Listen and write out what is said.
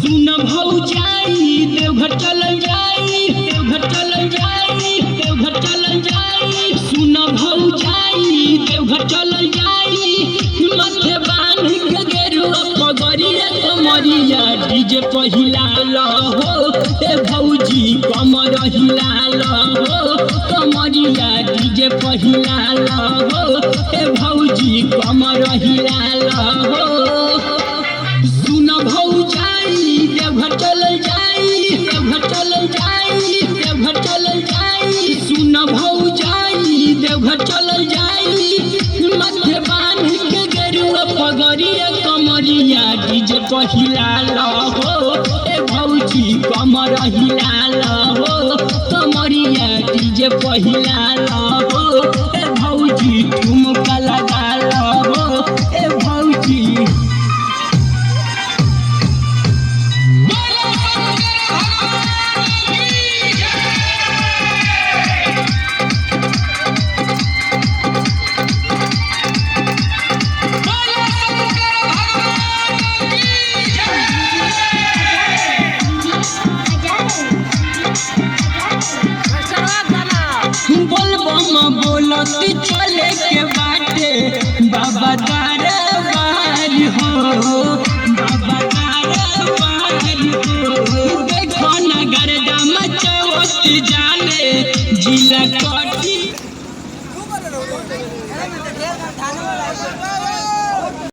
सुन भौजाई देवघर चल जाई, देवघर चल जाई, देवघर चल जाई। सुन भौजाई देवघर चल जाई, माथे बांध के गेरुआ पगड़िया कमरिया डीजे पहिला हो ए भौजी कमर हिला हो, कमरिया डीजे पहिला हो ए भौजी कमर हिला हो। सुन भौजाई देवघर चल जाई, देवघर चल जाई, देवघर चल जाई। सुन भौजाई देवघर चल जाई, माथे बांध के गेरुआ पगड़िया कमरिया डीजे पहिला हो ए भौजी कमर हिला हो, कमरिया डीजे पहिला हो ए भौजी ठुमका लगा हो ए भौजी। बोलत चले के बाटे बाबा दरबार हो, बाबा